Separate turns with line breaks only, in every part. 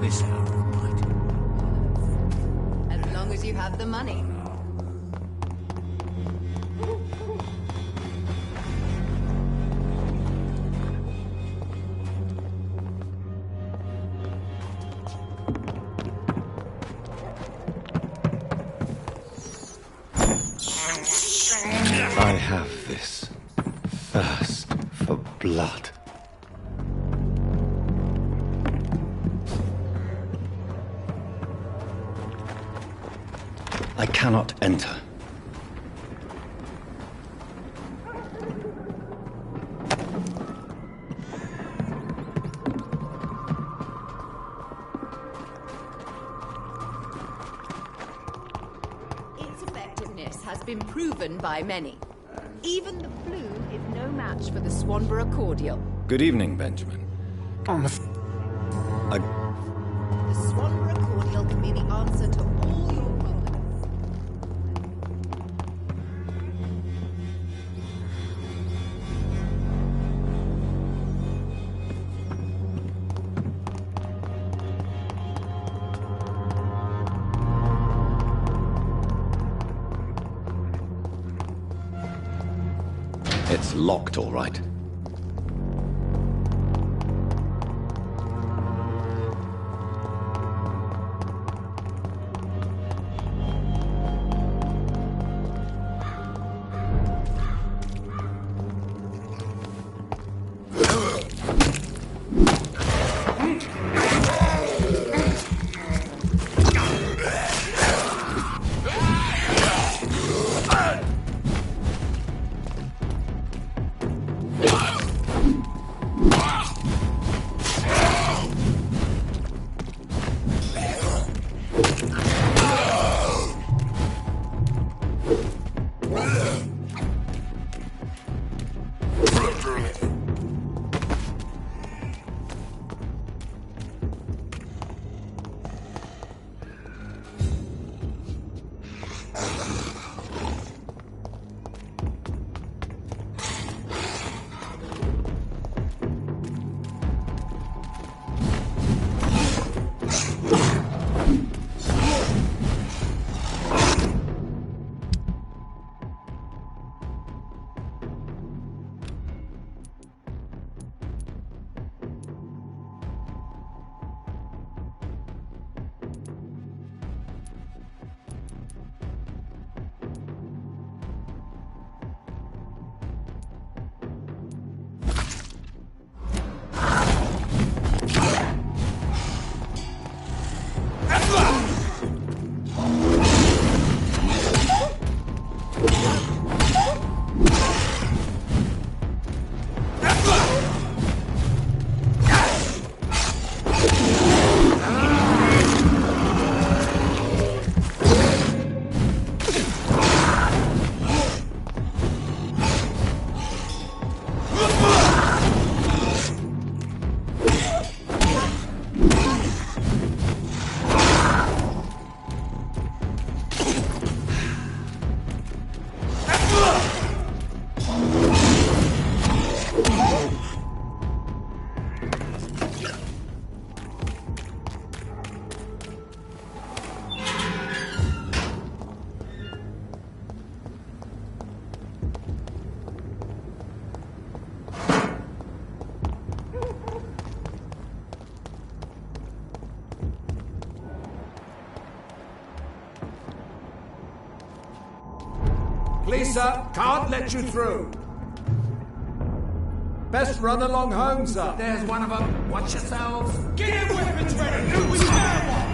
this hour of night.
As long as you have the money.
I have this thirst for blood. I cannot enter.
Its effectiveness has been proven by many. Even the flu is no match for the Swanborough cordial.
Good evening, Benjamin.
The Swanborough cordial can be the answer to all your problems.
It's locked, all right.
Please, sir, can't let you through. Best run along home, sir. There's one of them. Watch yourselves. Get your weapons ready. We stand one.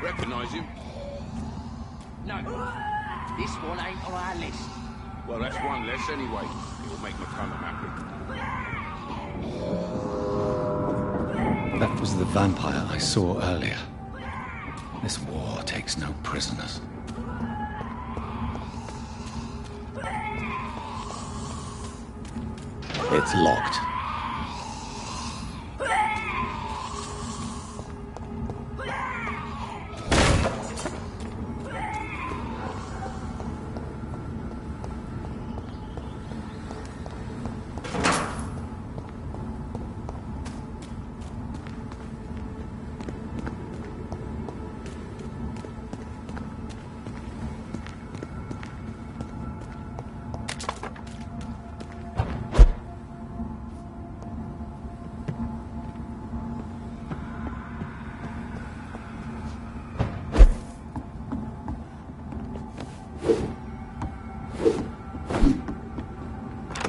Recognise him?
No. This one ain't on our list.
Well, that's one less anyway. It'll make McCullum happy.
That was the vampire I saw earlier. This war takes no prisoners. It's locked.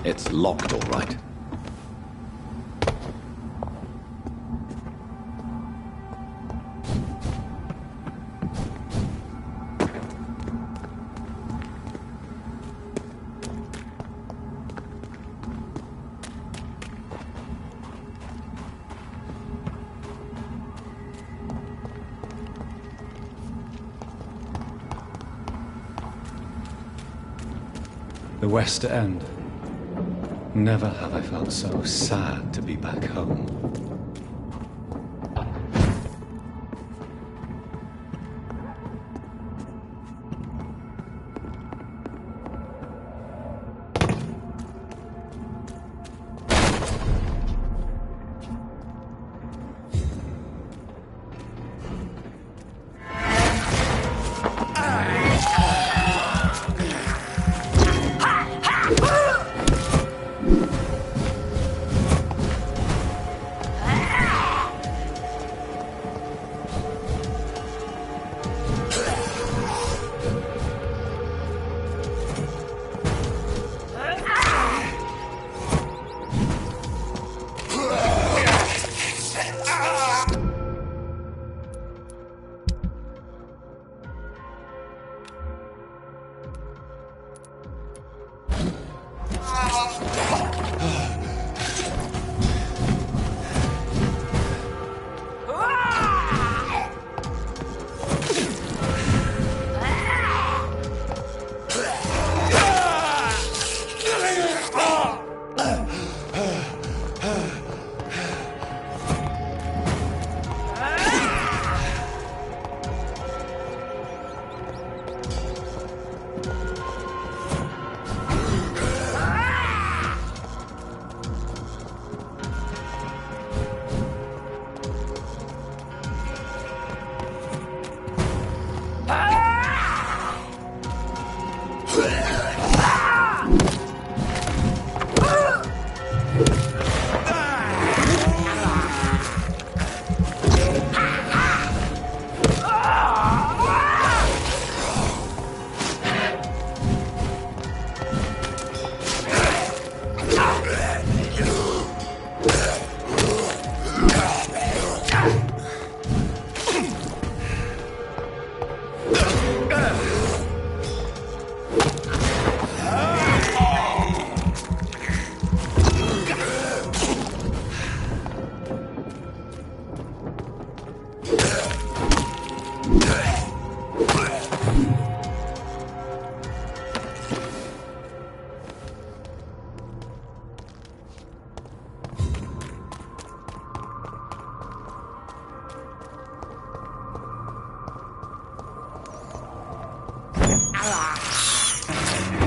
It's locked, all right. The West End. Never have I felt so sad to be back home.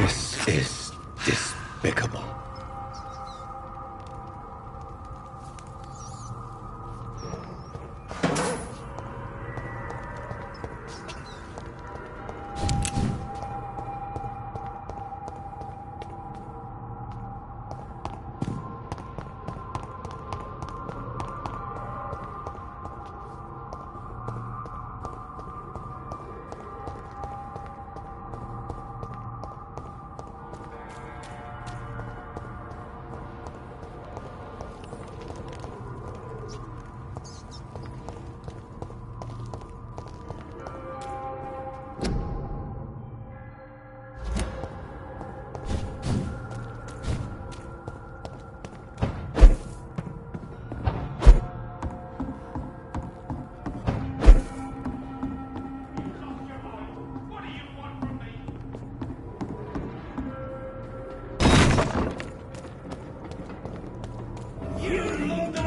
This is despicable.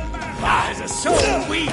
Vampires are so weak!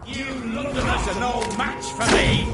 You Londoners are no match for me!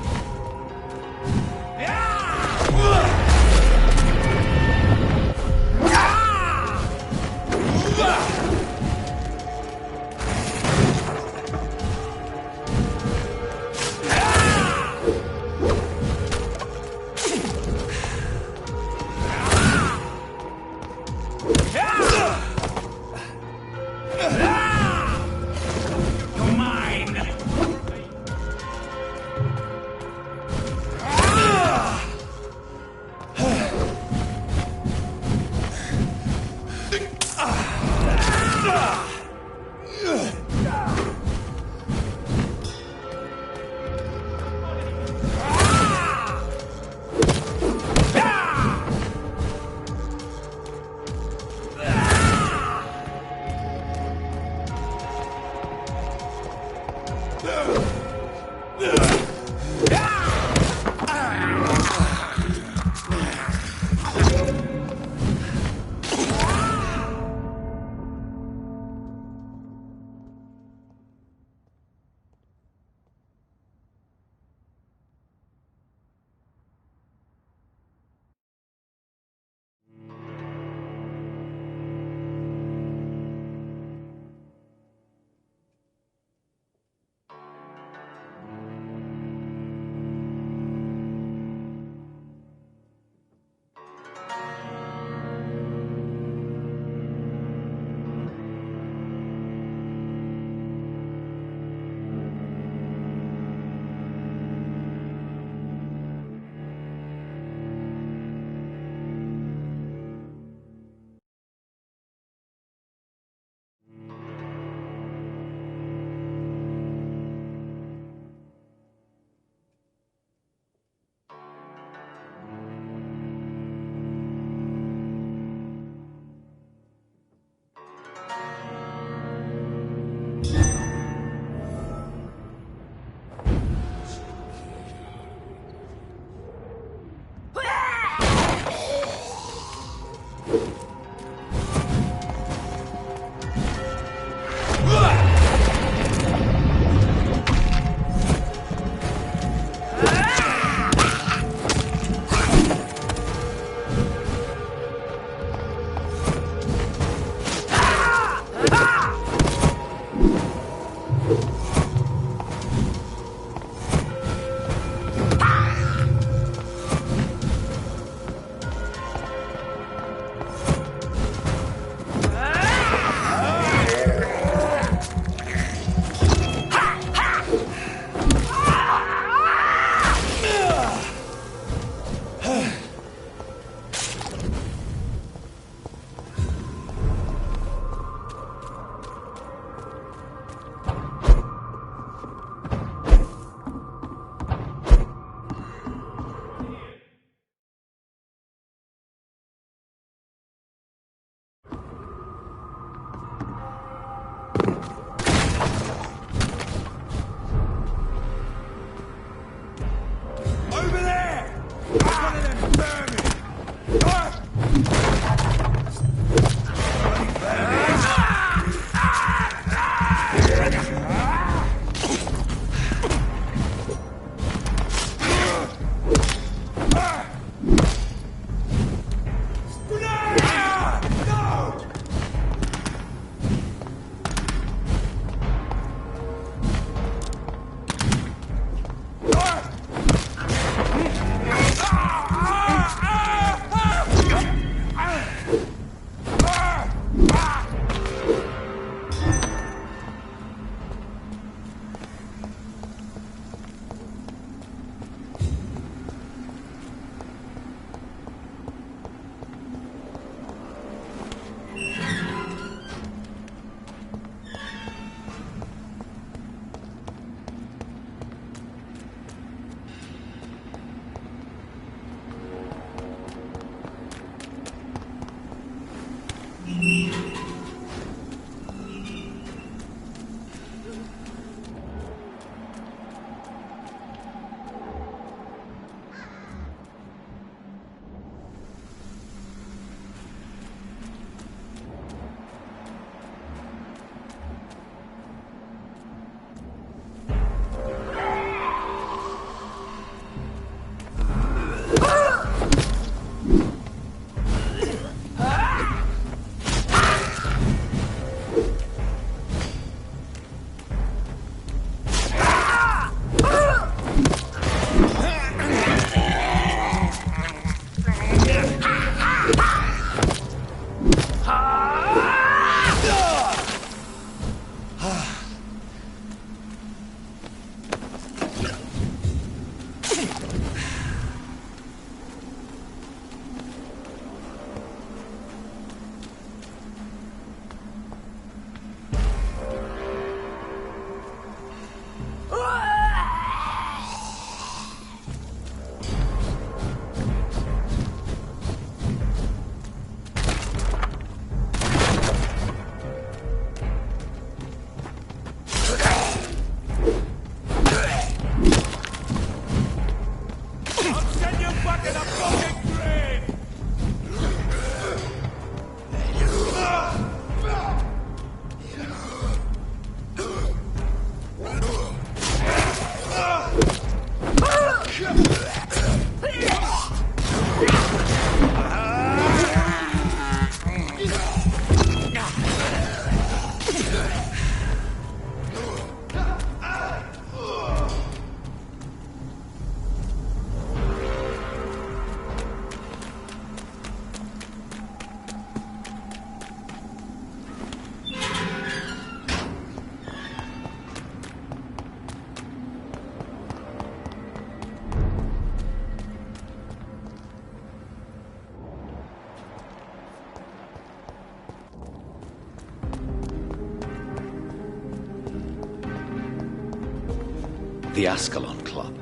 The Ascalon Club,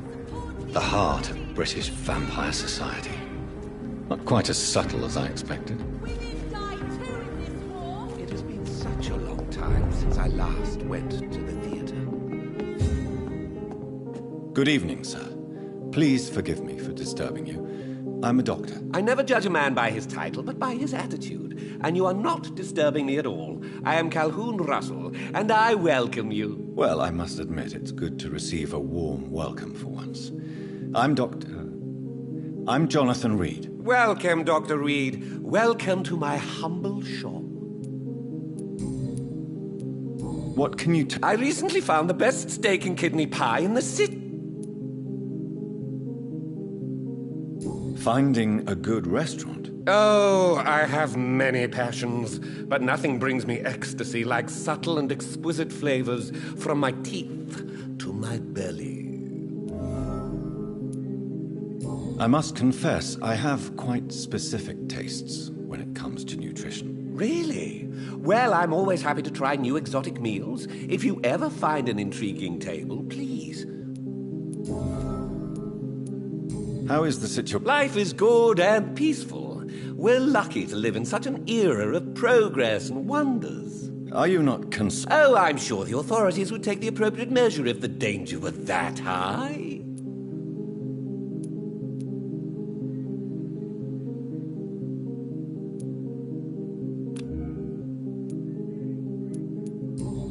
the heart of British vampire society. Not quite as subtle as I expected.
It has been such a long time since I last went to the theater.
Good evening, sir. Please forgive me for disturbing you. I'm a doctor.
I never judge a man by his title, but by his attitude. And you are not disturbing me at all. I am Calhoun Russell, and I welcome you.
Well, I must admit it's good to receive a warm welcome for once. I'm Jonathan Reed.
Welcome, Dr. Reed. Welcome to my humble shop.
What can you
I recently found the best steak and kidney pie in the city.
Finding a good restaurant?
Oh, I have many passions, but nothing brings me ecstasy like subtle and exquisite flavors from my teeth to my belly.
I must confess, I have quite specific tastes when it comes to nutrition.
Really? Well, I'm always happy to try new exotic meals. If you ever find an intriguing table, please.
How is the situation?
Life is good and peaceful. We're lucky to live in such an era of progress and wonders.
Are you not concerned?
Oh, I'm sure the authorities would take the appropriate measure if the danger were that high.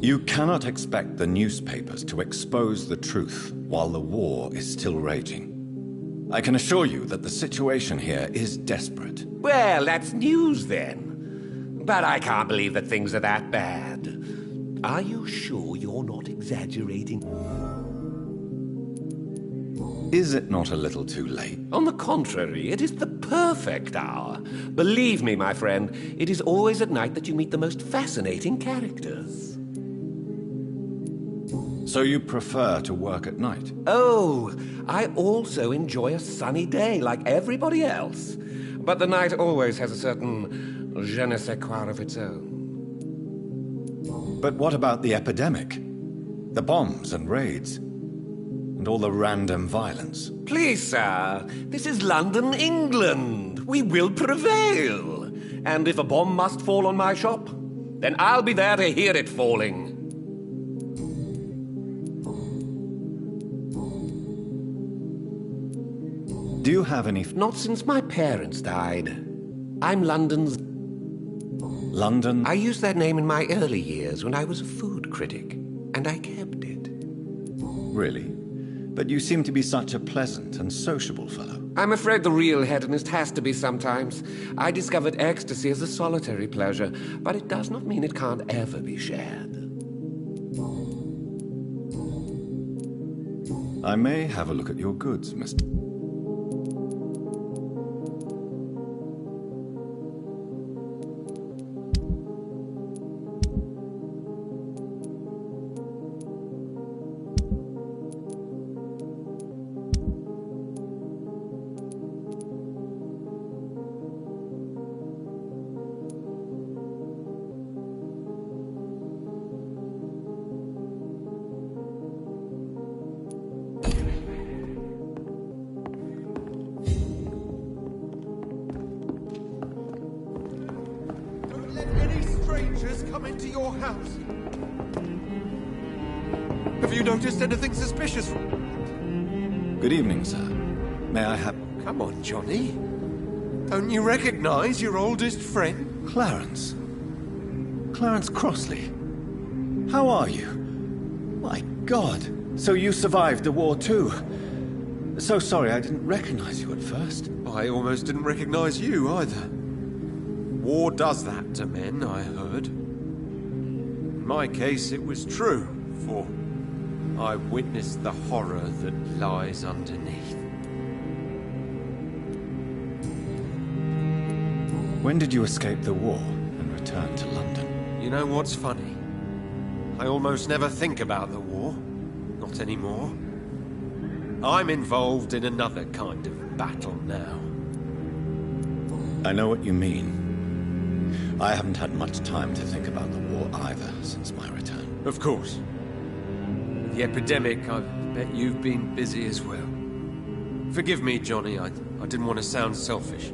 You cannot expect the newspapers to expose the truth while the war is still raging. I can assure you that the situation here is desperate.
Well, that's news then. But I can't believe that things are that bad. Are you sure you're not exaggerating?
Is it not a little too late?
On the contrary, it is the perfect hour. Believe me, my friend, it is always at night that you meet the most fascinating characters.
So you prefer to work at night?
Oh, I also enjoy a sunny day like everybody else. But the night always has a certain je ne sais quoi of its own.
But what about the epidemic? The bombs and raids? And all the random violence?
Please, sir, this is London, England. We will prevail. And if a bomb must fall on my shop, then I'll be there to hear it falling.
Do you have any...
Not since my parents died. I'm London's...
London?
I used that name in my early years when I was a food critic, and I kept it.
Really? But you seem to be such a pleasant and sociable fellow.
I'm afraid the real hedonist has to be sometimes. I discovered ecstasy as a solitary pleasure, but it does not mean it can't ever be shared.
I may have a look at your goods, Mr.
Come into your house. Have you noticed anything suspicious?
Good evening, sir. May I have...
Come on, Johnny. Don't you recognize your oldest friend?
Clarence. Clarence Crossley. How are you? My God. So you survived the war too. So sorry I didn't recognize you at first.
I almost didn't recognize you either. War does that to men, I heard. In my case, it was true, for I witnessed the horror that lies underneath.
When did you escape the war and return to London?
You know what's funny? I almost never think about the war. Not anymore. I'm involved in another kind of battle now.
I know what you mean. I haven't had much time to think about the war either since my return.
Of course. The epidemic, I bet you've been busy as well. Forgive me, Johnny, I didn't want to sound selfish.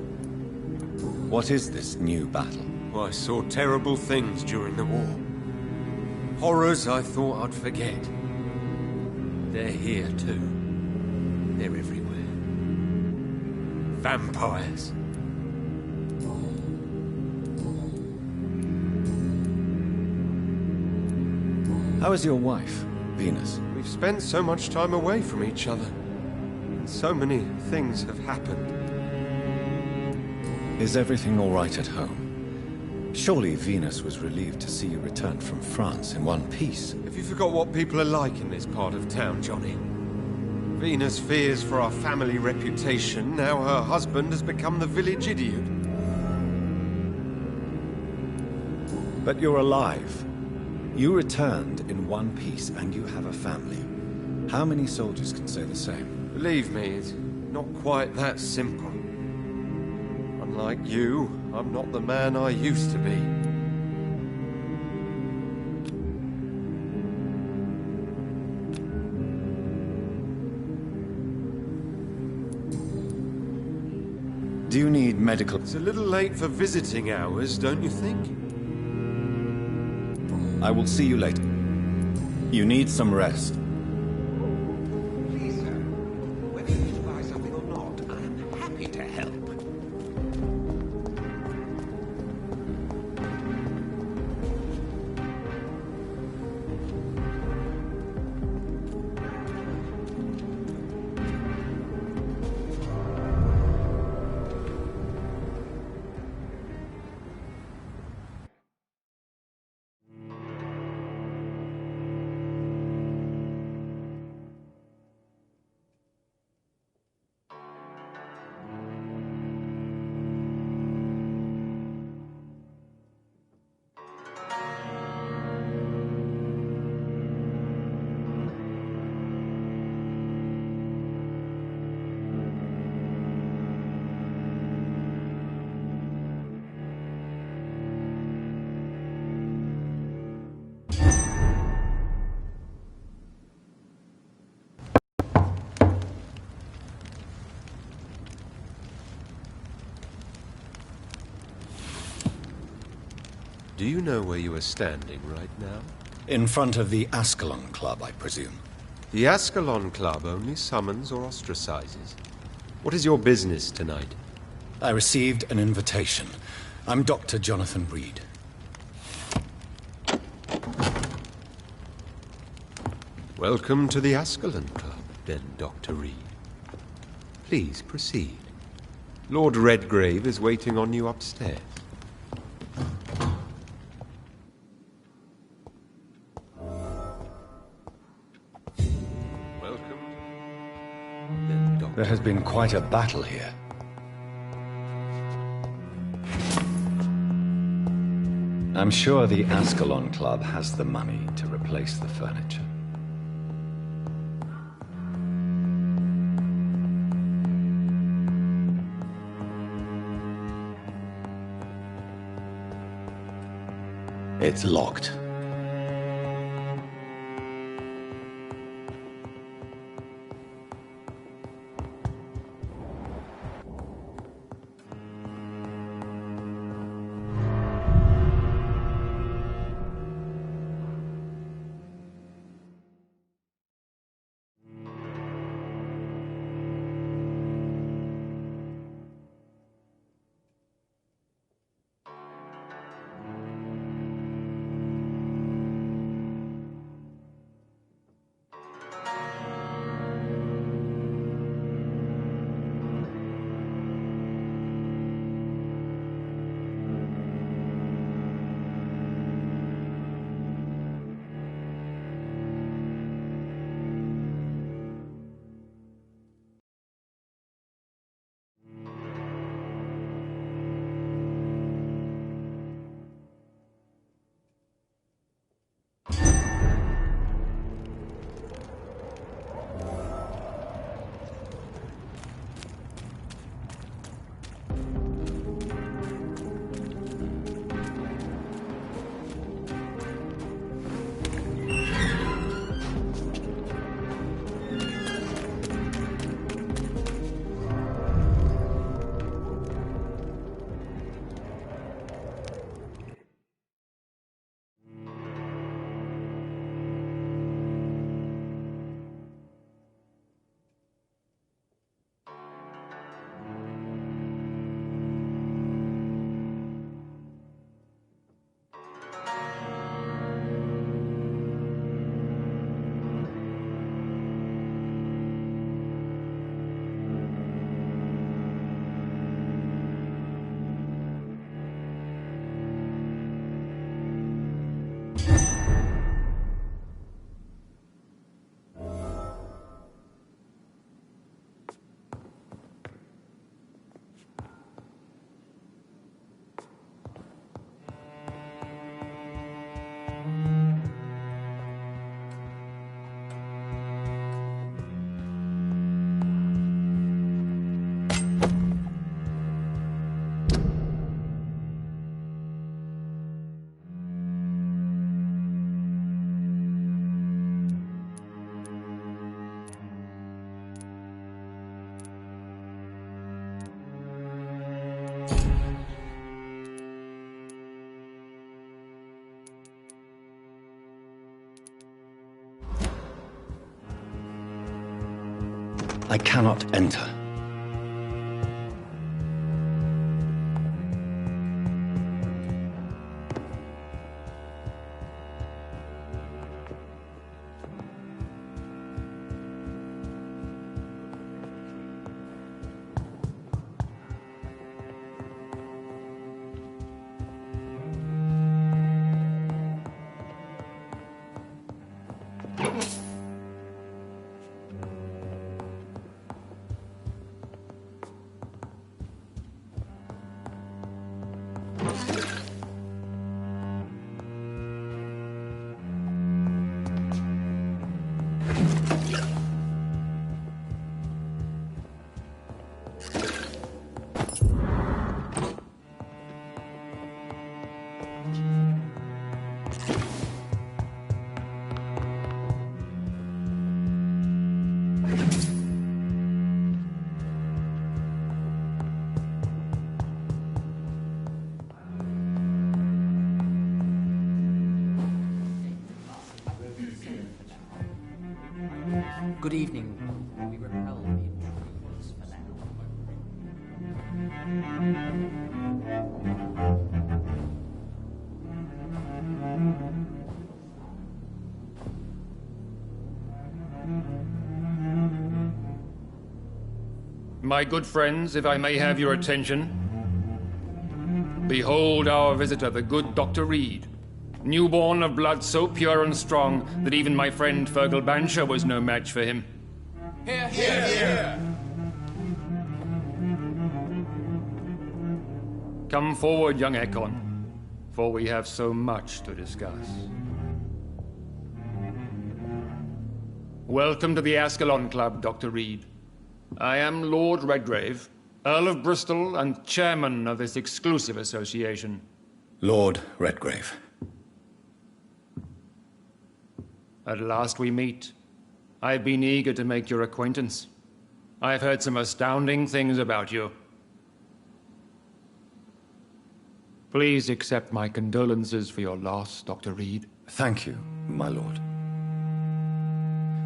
What is this new battle?
Well, I saw terrible things during the war. Horrors I thought I'd forget. They're here too. They're everywhere. Vampires.
How is your wife, Venus?
We've spent so much time away from each other. And so many things have happened.
Is everything all right at home? Surely Venus was relieved to see you return from France in one piece.
Have you forgot what people are like in this part of town, Johnny? Venus fears for our family reputation. Now her husband has become the village idiot.
But you're alive. You returned in one piece and you have a family. How many soldiers can say the same?
Believe me, it's not quite that simple. Unlike you, I'm not the man I used to be.
Do you need medical...
It's a little late for visiting hours, don't you think?
I will see you later. You need some rest.
Please, sir. Whether you need to buy something or not, I am happy to help.
Do you know where you are standing right now?
In front of the Ascalon Club, I presume.
The Ascalon Club only summons or ostracizes. What is your business tonight?
I received an invitation. I'm Dr. Jonathan Reed.
Welcome to the Ascalon Club, then, Dr. Reed. Please proceed. Lord Redgrave is waiting on you upstairs. Welcome, then, Dr.
There has been quite a battle here. I'm sure the Ascalon Club has the money to replace the furniture. It's locked. I cannot enter.
Good evening. We repel the intruders for now.
My good friends, if I may have your attention. Behold our visitor, the good Dr. Reed. Newborn of blood so pure and strong that even my friend Fergal Bansher was no match for him.
Here, here, here!
Come forward, young Ekon, for we have so much to discuss. Welcome to the Ascalon Club, Dr. Reed. I am Lord Redgrave, Earl of Bristol and chairman of this exclusive association.
Lord Redgrave.
At last we meet. I've been eager to make your acquaintance. I've heard some astounding things about you. Please accept my condolences for your loss, Dr. Reed.
Thank you, my lord.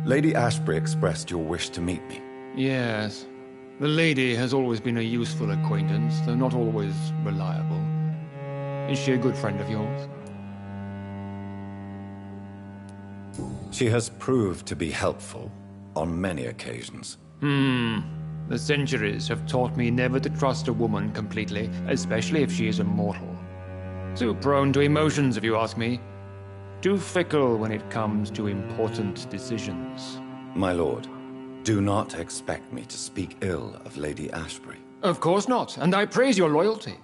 Lady Ashbury expressed your wish to meet me.
Yes. The lady has always been a useful acquaintance, though not always reliable. Is she a good friend of yours?
She has proved to be helpful on many occasions.
The centuries have taught me never to trust a woman completely, especially if she is a mortal. Too prone to emotions, if you ask me. Too fickle when it comes to important decisions.
My lord, do not expect me to speak ill of Lady Ashbury.
Of course not, and I praise your loyalty.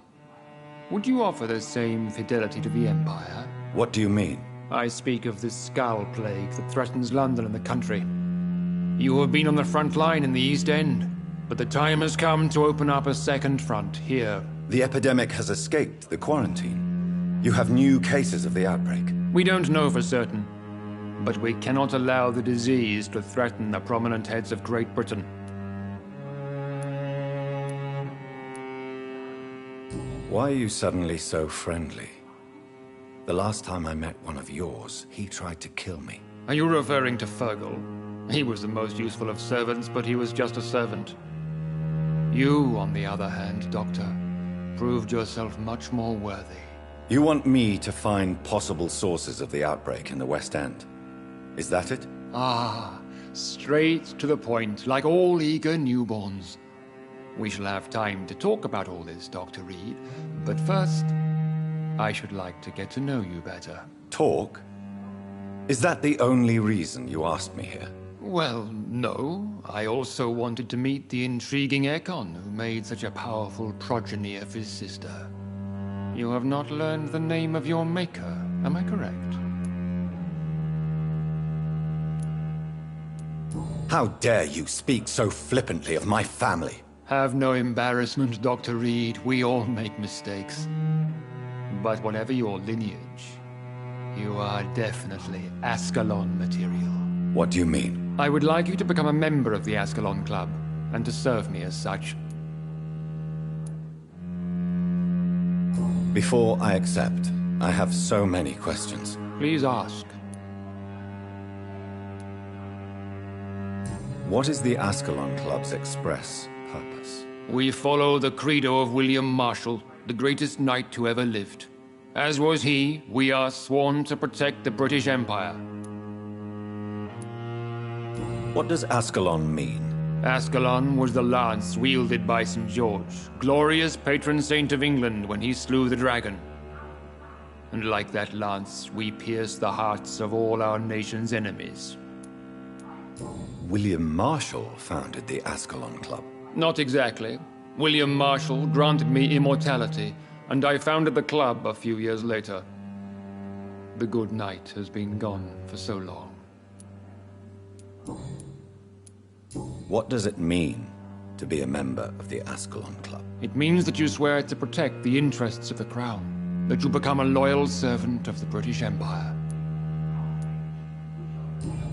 Would you offer the same fidelity to the Empire?
What do you mean?
I speak of the Skull Plague that threatens London and the country. You have been on the front line in the East End, but the time has come to open up a second front here.
The epidemic has escaped the quarantine. You have new cases of the outbreak.
We don't know for certain, but we cannot allow the disease to threaten the prominent heads of Great Britain.
Why are you suddenly so friendly? The last time I met one of yours, he tried to kill me.
Are you referring to Fergal? He was the most useful of servants, but he was just a servant. You, on the other hand, Doctor, proved yourself much more worthy.
You want me to find possible sources of the outbreak in the West End? Is that it?
Ah, straight to the point, like all eager newborns. We shall have time to talk about all this, Dr. Reed, but first, I should like to get to know you better.
Talk? Is that the only reason you asked me here?
Well, no. I also wanted to meet the intriguing Ekon, who made such a powerful progeny of his sister. You have not learned the name of your maker, am I correct?
How dare you speak so flippantly of my family?
Have no embarrassment, Dr. Reed. We all make mistakes. But whatever your lineage, you are definitely Ascalon material.
What do you mean?
I would like you to become a member of the Ascalon Club, and to serve me as such.
Before I accept, I have so many questions. What is the Ascalon Club's express purpose?
We follow the credo of William Marshall, the greatest knight who ever lived. As was he, we are sworn to protect the British Empire.
What does Ascalon mean?
Ascalon was the lance wielded by St. George, glorious patron saint of England when he slew the dragon. And like that lance, we pierce the hearts of all our nation's enemies.
William Marshall founded the Ascalon Club.
Not exactly. William Marshall granted me immortality, and I founded the club a few years later. The good knight has been gone for so long.
What does it mean to be a member of the Ascalon Club?
It means that you swear to protect the interests of the crown, that you become a loyal servant of the British Empire.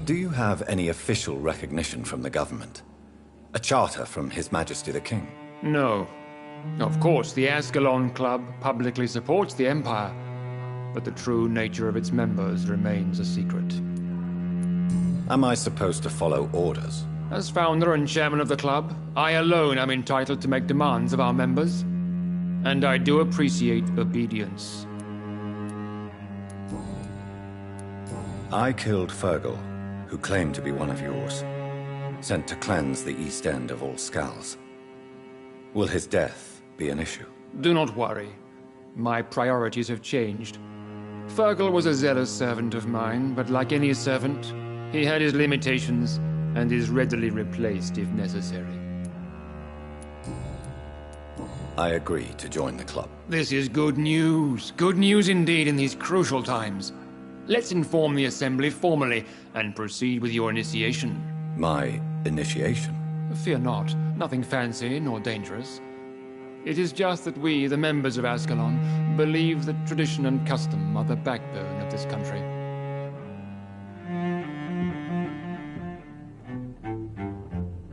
Do you have any official recognition from the government? A charter from His Majesty the King?
No. Of course, the Ascalon Club publicly supports the Empire, but the true nature of its members remains a secret.
Am I supposed to follow orders?
As founder and chairman of the club, I alone am entitled to make demands of our members, and I do appreciate obedience.
I killed Fergal, who claimed to be one of yours, sent to cleanse the East End of all Skulls. Will his death be an issue?
Do not worry. My priorities have changed. Fergal was a zealous servant of mine, but like any servant, he had his limitations and is readily replaced if necessary.
I agree to join the club.
This is good news. Good news indeed in these crucial times. Let's inform the Assembly formally and proceed with your initiation.
My initiation?
Fear not. Nothing fancy nor dangerous. It is just that we, the members of Ascalon, believe that tradition and custom are the backbone of this country.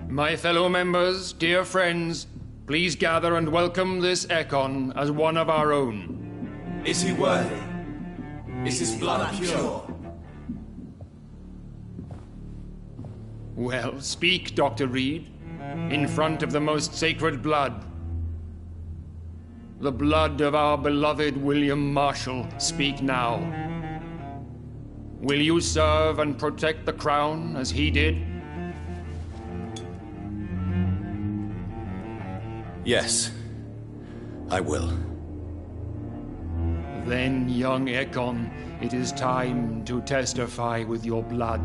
My fellow members, dear friends, please gather and welcome this Ekon as one of our own.
Is he worthy? Is his blood pure?
Well, speak, Dr. Reed, in front of the most sacred blood. The blood of our beloved William Marshall, speak now. Will you serve and protect the crown as he did?
Yes, I will.
Then, young Ekon, it is time to testify with your blood.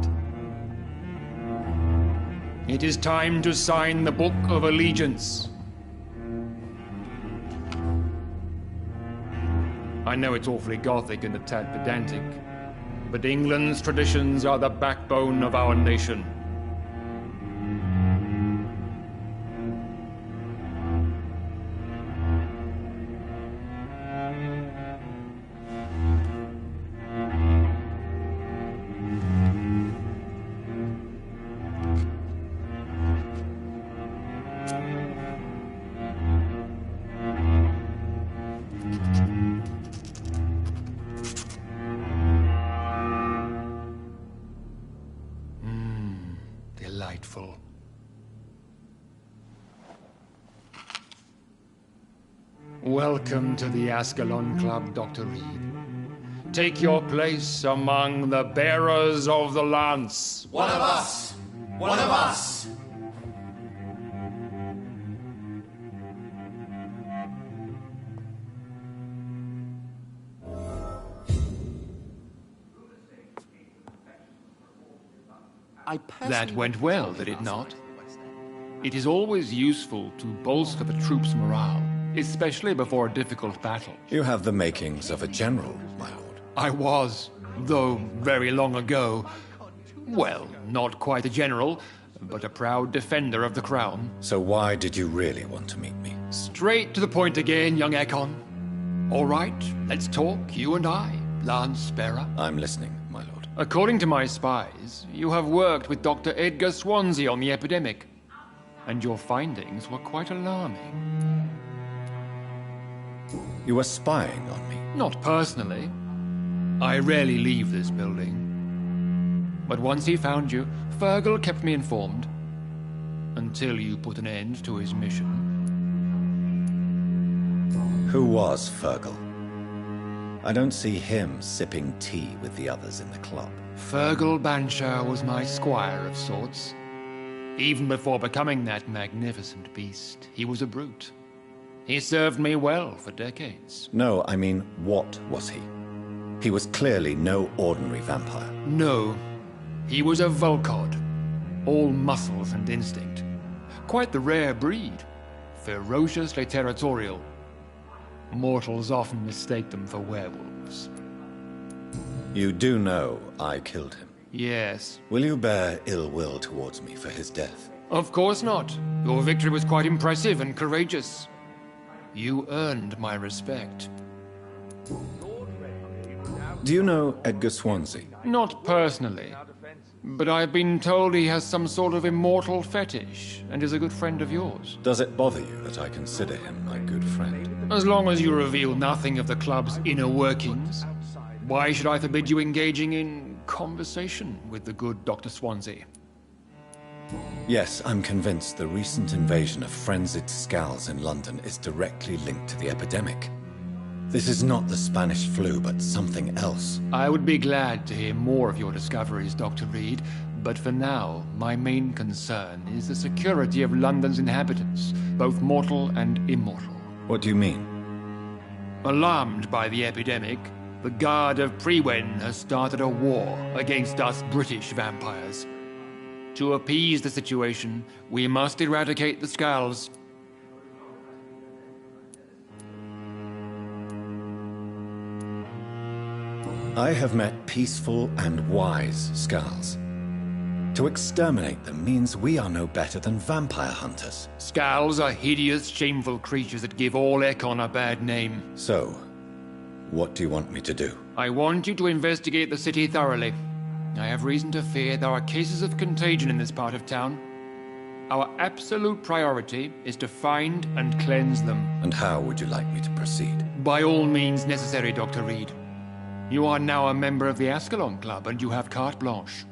It is time to sign the Book of Allegiance. I know it's awfully gothic and a tad pedantic, but England's traditions are the backbone of our nation. Delightful. Welcome to the Ascalon Club, Dr. Reed. Take your place among the bearers of the lance.
One of us! One of us!
That went well, did it not? It is always useful to bolster the troops' morale, especially before a difficult battle.
You have the makings of a general, my lord.
I was, though very long ago. Well, not quite a general, but a proud defender of the crown.
So why did you really want to meet me?
Straight to the point again, young Ekon. All right, let's talk, you and I, Lance Bearer.
I'm listening, my lord.
According to my spies, you have worked with Dr. Edgar Swansea on the epidemic, and your findings were quite alarming.
You were spying on me?
Not personally. I rarely leave this building. But once he found you, Fergal kept me informed. until you put an end to his mission.
Who was Fergal? I don't see him sipping tea with the others in the club.
Fergal Banshire was my squire of sorts. Even before becoming that magnificent beast, he was a brute. He served me well for decades.
No, I mean, what was he? He was clearly no ordinary vampire.
No, he was a Volcod. All muscles and instinct. Quite the rare breed. Ferociously territorial. Mortals often mistake them for werewolves.
You do know I killed him.
Yes.
Will you bear ill will towards me for his death?
Of course not. Your victory was quite impressive and courageous. You earned my respect.
Do you know Edgar Swansea?
Not personally, but I've been told he has some sort of immortal fetish and is a good friend of yours.
Does it bother you that I consider him my good friend?
As long as you reveal nothing of the club's inner workings, why should I forbid you engaging in conversation with the good Dr. Swansea?
Yes, I'm convinced the recent invasion of frenzied Scals in London is directly linked to the epidemic. This is not the Spanish flu, but something else.
I would be glad to hear more of your discoveries, Dr. Reed, but for now, my main concern is the security of London's inhabitants, both mortal and immortal.
What do you mean?
Alarmed by the epidemic, the Guard of Prewen has started a war against us British vampires. To appease the situation, we must eradicate the Scals.
I have met peaceful and wise Scals. To exterminate them means we are no better than vampire hunters.
Scals are hideous, shameful creatures that give all Ekon a bad name.
So, what do you want me to do?
I want you to investigate the city thoroughly. I have reason to fear there are cases of contagion in this part of town. Our absolute priority is to find and cleanse them.
And how would you like me to proceed?
By all means necessary, Dr. Reed. You are now a member of the Ascalon Club, and you have carte blanche.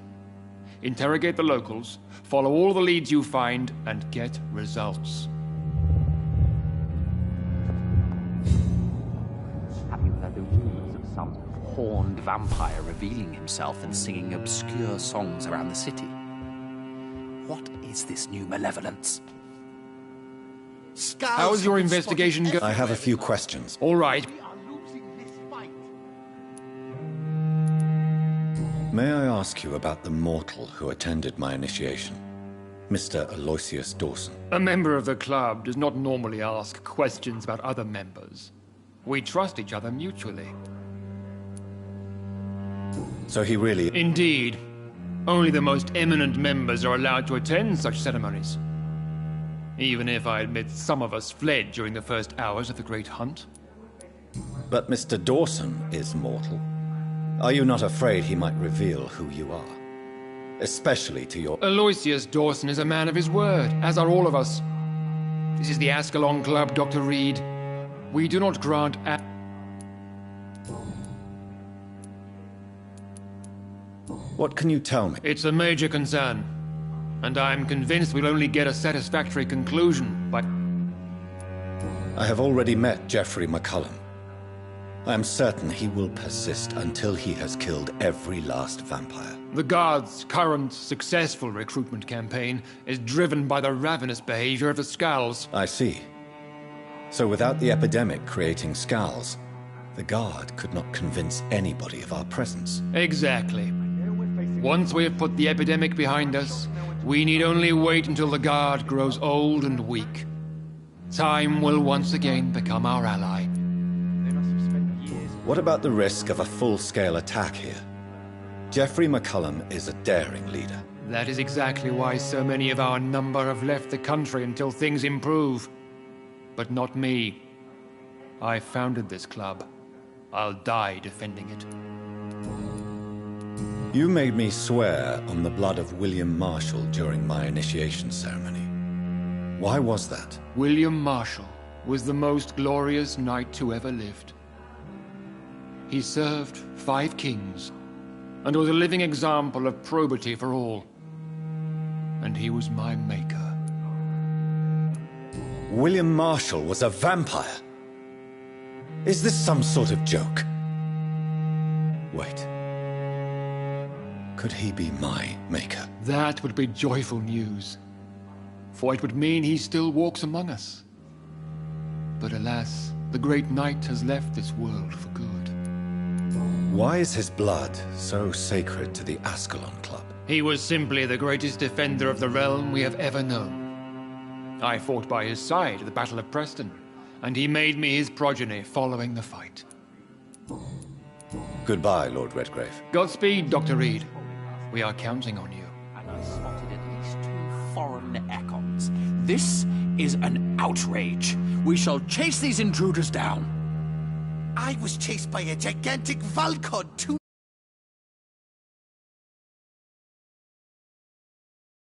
Interrogate the locals, follow all the leads you find, and get results.
Have you heard the rumors of some horned vampire revealing himself and singing obscure songs around the city? What is this new malevolence?
How's your investigation going?
I have a few questions.
All right.
May I ask you about the mortal who attended my initiation? Mr. Aloysius Dawson.
A member of the club does not normally ask questions about other members. We trust each other mutually.
So he really...
Indeed. Only the most eminent members are allowed to attend such ceremonies. Even if I admit some of us fled during the first hours of the Great Hunt.
But Mr. Dawson is mortal. Are you not afraid he might reveal who you are? Especially to your...
Aloysius Dawson is a man of his word, as are all of us. This is the Ascalon Club, Dr. Reed. We do not grant...
What can you tell me?
It's a major concern, and I'm convinced we'll only get a satisfactory conclusion by...
I have already met Geoffrey McCullum. I am certain he will persist until he has killed every last vampire.
The Guard's current successful recruitment campaign is driven by the ravenous behavior of the Scals.
I see. So without the epidemic creating Scals, the Guard could not convince anybody of our presence.
Exactly. Once we have put the epidemic behind us, we need only wait until the Guard grows old and weak. Time will once again become our ally.
What about the risk of a full-scale attack here? Geoffrey McCullum is a daring leader.
That is exactly why so many of our number have left the country until things improve. But not me. I founded this club. I'll die defending it.
You made me swear on the blood of William Marshall during my initiation ceremony. Why was that?
William Marshall was the most glorious knight who ever lived. He served 5 kings, and was a living example of probity for all. And he was my maker.
William Marshall was a vampire. Is this some sort of joke? Wait. Could he be my maker?
That would be joyful news, for it would mean he still walks among us. But alas, the great knight has left this world for good.
Why is his blood so sacred to the Ascalon Club?
He was simply the greatest defender of the realm we have ever known. I fought by his side at the Battle of Preston, and he made me his progeny following the fight.
Goodbye, Lord Redgrave.
Godspeed, Dr. Reed. We are counting on you.
And I spotted at least 2 foreign econs. This is an outrage. We shall chase these intruders down.
I was chased by a gigantic Valcod 2